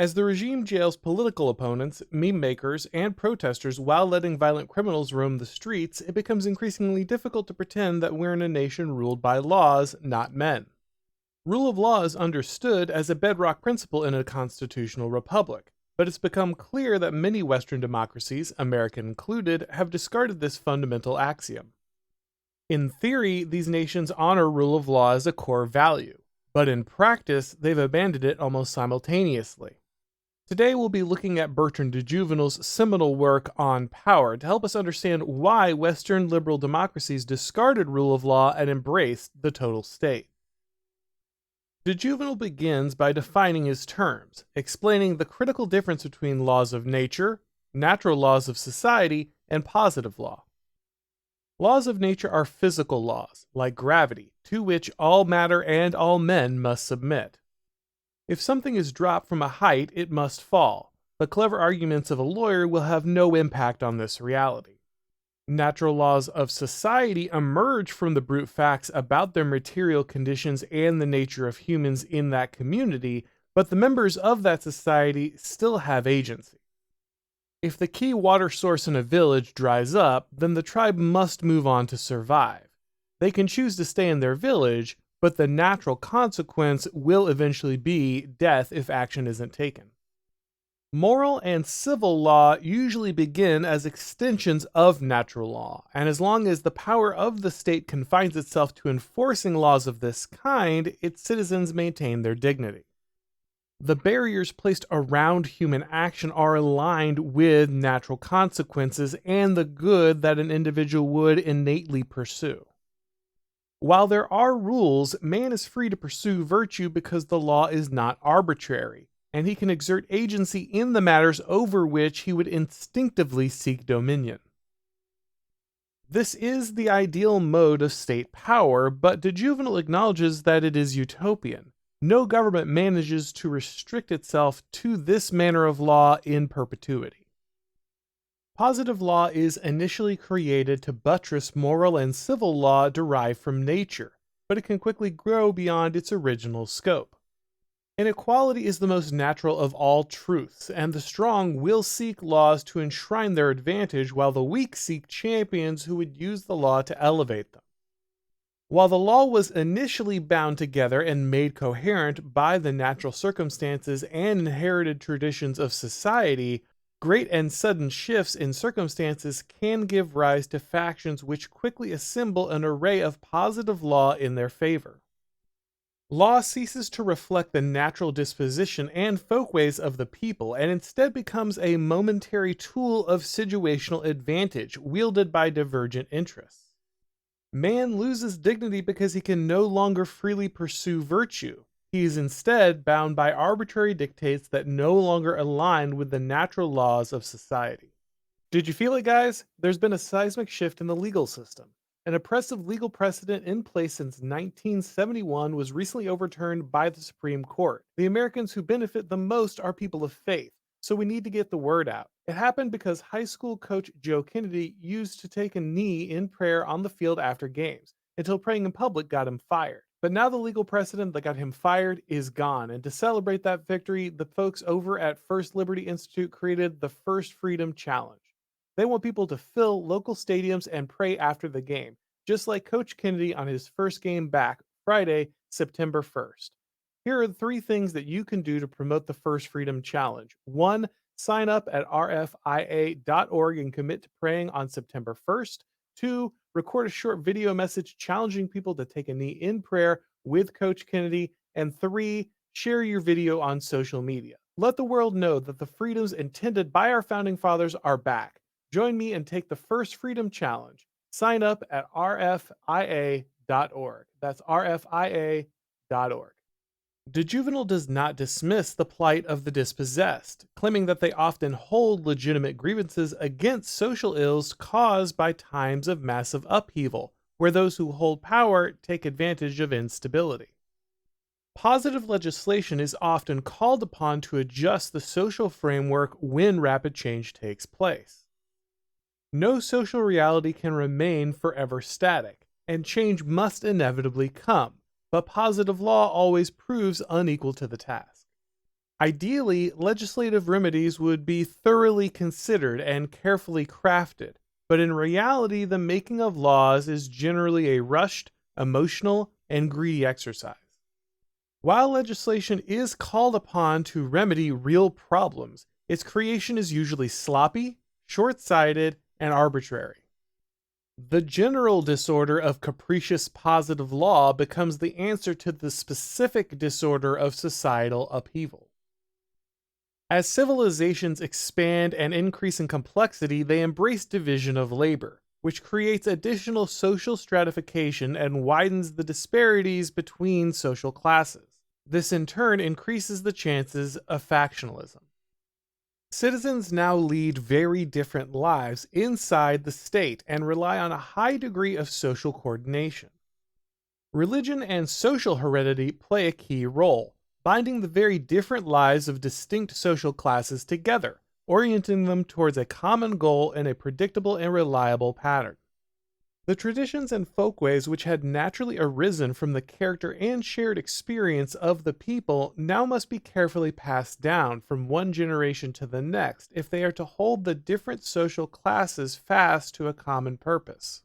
As the regime jails political opponents, meme makers, and protesters while letting violent criminals roam the streets, it becomes increasingly difficult to pretend that we're in a nation ruled by laws, not men. Rule of law is understood as a bedrock principle in a constitutional republic, but it's become clear that many Western democracies, America included, have discarded this fundamental axiom. In theory, these nations honor rule of law as a core value, but in practice, they've abandoned it almost simultaneously. Today, we'll be looking at Bertrand de Jouvenel's seminal work on power to help us understand why Western liberal democracies discarded rule of law and embraced the total state. De Jouvenel begins by defining his terms, explaining the critical difference between laws of nature, natural laws of society, and positive law. Laws of nature are physical laws, like gravity, to which all matter and all men must submit. If something is dropped from a height, it must fall. The clever arguments of a lawyer will have no impact on this reality. Natural laws of society emerge from the brute facts about their material conditions and the nature of humans in that community, but the members of that society still have agency. If the key water source in a village dries up, then the tribe must move on to survive. They can choose to stay in their village, but the natural consequence will eventually be death if action isn't taken. Moral and civil law usually begin as extensions of natural law, and as long as the power of the state confines itself to enforcing laws of this kind, its citizens maintain their dignity. The barriers placed around human action are aligned with natural consequences and the good that an individual would innately pursue. While there are rules, man is free to pursue virtue because the law is not arbitrary, and he can exert agency in the matters over which he would instinctively seek dominion. This is the ideal mode of state power, but de Jouvenel acknowledges that it is utopian. No government manages to restrict itself to this manner of law in perpetuity. Positive law is initially created to buttress moral and civil law derived from nature, but it can quickly grow beyond its original scope. Inequality is the most natural of all truths, and the strong will seek laws to enshrine their advantage, while the weak seek champions who would use the law to elevate them. While the law was initially bound together and made coherent by the natural circumstances and inherited traditions of society, great and sudden shifts in circumstances can give rise to factions which quickly assemble an array of positive law in their favor. Law ceases to reflect the natural disposition and folkways of the people and instead becomes a momentary tool of situational advantage wielded by divergent interests. Man loses dignity because he can no longer freely pursue virtue. He is instead bound by arbitrary dictates that no longer align with the natural laws of society. Did you feel it, guys? There's been a seismic shift in the legal system. An oppressive legal precedent in place since 1971 was recently overturned by the Supreme Court. The Americans who benefit the most are people of faith, so we need to get the word out. It happened because high school coach Joe Kennedy used to take a knee in prayer on the field after games, until praying in public got him fired. But now the legal precedent that got him fired is gone, and to celebrate that victory, the folks over at First Liberty Institute created the First Freedom Challenge. They want people to fill local stadiums and pray after the game, just like Coach Kennedy on his first game back, Friday, September 1st. Here are the 3 things that you can do to promote the First Freedom Challenge. 1. Sign up at rfia.org and commit to praying on September 1st. 2. Record a short video message challenging people to take a knee in prayer with Coach Kennedy. And 3. Share your video on social media. Let the world know that the freedoms intended by our founding fathers are back. Join me and take the First Freedom Challenge. Sign up at rfia.org. That's rfia.org. De Jouvenel does not dismiss the plight of the dispossessed, claiming that they often hold legitimate grievances against social ills caused by times of massive upheaval, where those who hold power take advantage of instability. Positive legislation is often called upon to adjust the social framework when rapid change takes place. No social reality can remain forever static, and change must inevitably come. But positive law always proves unequal to the task. Ideally, legislative remedies would be thoroughly considered and carefully crafted, but in reality, the making of laws is generally a rushed, emotional, and greedy exercise. While legislation is called upon to remedy real problems, its creation is usually sloppy, short-sighted, and arbitrary. The general disorder of capricious positive law becomes the answer to the specific disorder of societal upheaval. As civilizations expand and increase in complexity, they embrace division of labor, which creates additional social stratification and widens the disparities between social classes. This in turn increases the chances of factionalism. Citizens now lead very different lives inside the state and rely on a high degree of social coordination. Religion and social heredity play a key role, binding the very different lives of distinct social classes together, orienting them towards a common goal in a predictable and reliable pattern. The traditions and folkways which had naturally arisen from the character and shared experience of the people now must be carefully passed down from one generation to the next if they are to hold the different social classes fast to a common purpose.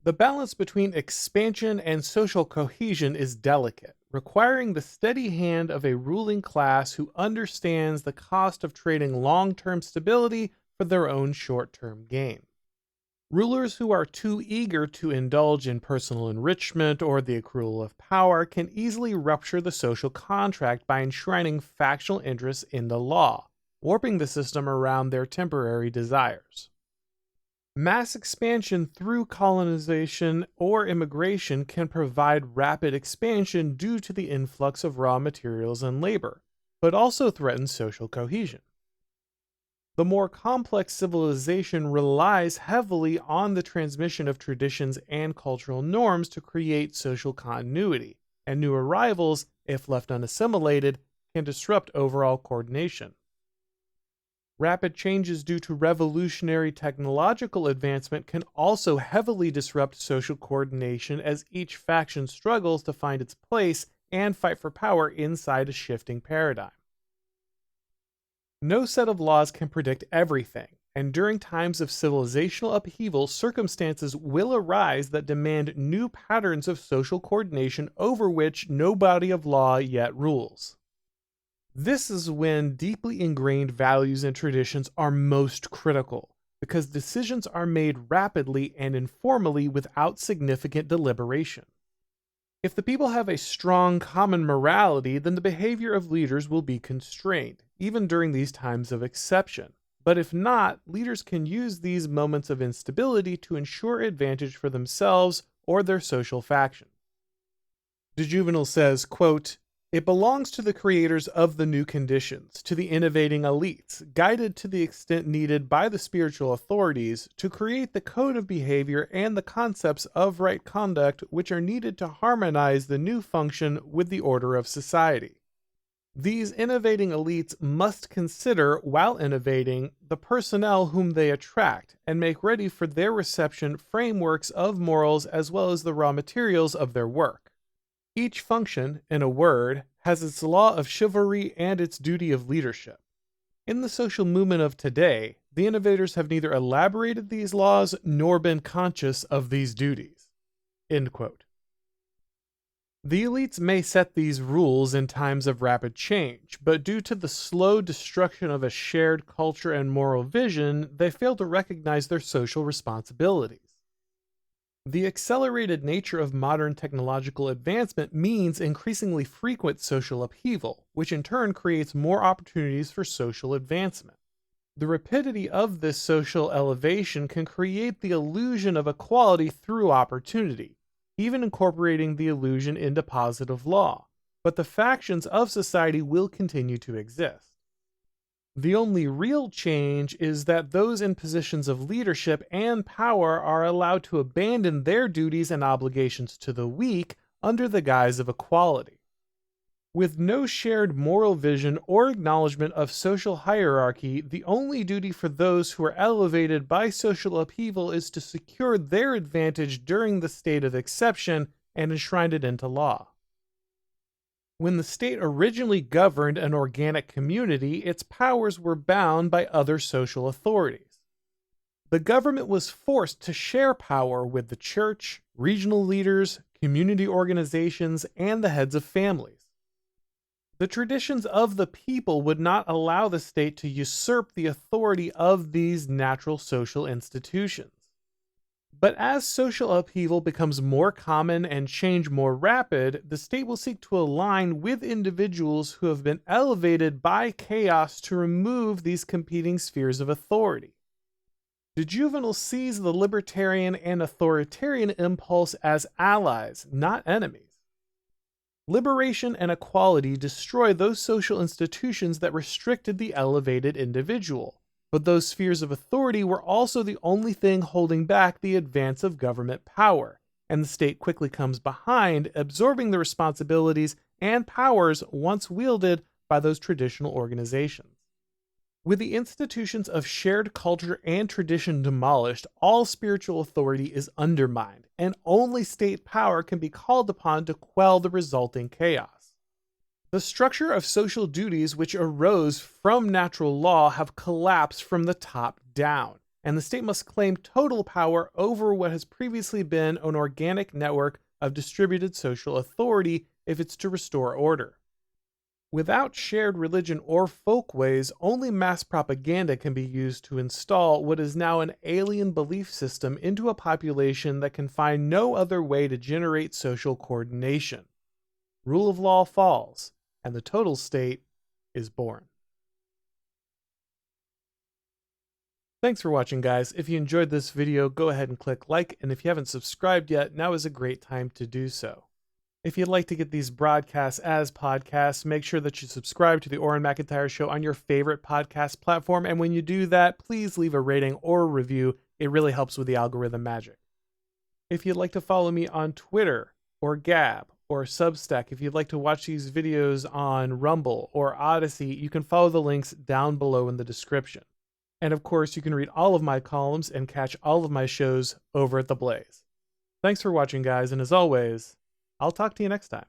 The balance between expansion and social cohesion is delicate, requiring the steady hand of a ruling class who understands the cost of trading long-term stability for their own short-term gain. Rulers who are too eager to indulge in personal enrichment or the accrual of power can easily rupture the social contract by enshrining factional interests in the law, warping the system around their temporary desires. Mass expansion through colonization or immigration can provide rapid expansion due to the influx of raw materials and labor, but also threatens social cohesion. The more complex civilization relies heavily on the transmission of traditions and cultural norms to create social continuity, and new arrivals, if left unassimilated, can disrupt overall coordination. Rapid changes due to revolutionary technological advancement can also heavily disrupt social coordination as each faction struggles to find its place and fight for power inside a shifting paradigm. No set of laws can predict everything, and during times of civilizational upheaval, circumstances will arise that demand new patterns of social coordination over which no body of law yet rules. This is when deeply ingrained values and traditions are most critical, because decisions are made rapidly and informally without significant deliberation. If the people have a strong common morality, then the behavior of leaders will be constrained, even during these times of exception. But if not, leaders can use these moments of instability to ensure advantage for themselves or their social faction. De Jouvenel says, quote, "It belongs to the creators of the new conditions, to the innovating elites, guided to the extent needed by the spiritual authorities, to create the code of behavior and the concepts of right conduct which are needed to harmonize the new function with the order of society. These innovating elites must consider, while innovating, the personnel whom they attract, and make ready for their reception frameworks of morals as well as the raw materials of their work. Each function, in a word, has its law of chivalry and its duty of leadership. In the social movement of today, the innovators have neither elaborated these laws nor been conscious of these duties." End quote. The elites may set these rules in times of rapid change, but due to the slow destruction of a shared culture and moral vision, they fail to recognize their social responsibilities. The accelerated nature of modern technological advancement means increasingly frequent social upheaval, which in turn creates more opportunities for social advancement. The rapidity of this social elevation can create the illusion of equality through opportunity, even incorporating the illusion into positive law, but the factions of society will continue to exist. The only real change is that those in positions of leadership and power are allowed to abandon their duties and obligations to the weak under the guise of equality. With no shared moral vision or acknowledgement of social hierarchy, the only duty for those who are elevated by social upheaval is to secure their advantage during the state of exception and enshrine it into law. When the state originally governed an organic community, its powers were bound by other social authorities. The government was forced to share power with the church, regional leaders, community organizations, and the heads of families. The traditions of the people would not allow the state to usurp the authority of these natural social institutions. But as social upheaval becomes more common and change more rapid, the state will seek to align with individuals who have been elevated by chaos to remove these competing spheres of authority. De Jouvenel sees the libertarian and authoritarian impulse as allies, not enemies. Liberation and equality destroy those social institutions that restricted the elevated individual. But those spheres of authority were also the only thing holding back the advance of government power, and the state quickly comes behind, absorbing the responsibilities and powers once wielded by those traditional organizations. With the institutions of shared culture and tradition demolished, all spiritual authority is undermined, and only state power can be called upon to quell the resulting chaos. The structure of social duties which arose from natural law have collapsed from the top down, and the state must claim total power over what has previously been an organic network of distributed social authority if it's to restore order. Without shared religion or folkways, only mass propaganda can be used to install what is now an alien belief system into a population that can find no other way to generate social coordination. Rule of law falls, and the total state is born. Thanks for watching, guys. If you enjoyed this video, go ahead and click like, and if you haven't subscribed yet, now is a great time to do so. If you'd like to get these broadcasts as podcasts, make sure that you subscribe to the Auron MacIntyre Show on your favorite podcast platform, and when you do that, please leave a rating or a review. It really helps with the algorithm magic. If you'd like to follow me on Twitter or Gab, or Substack, if you'd like to watch these videos on Rumble or Odyssey, you can follow the links down below in the description. And of course, you can read all of my columns and catch all of my shows over at The Blaze. Thanks for watching, guys, and as always, I'll talk to you next time.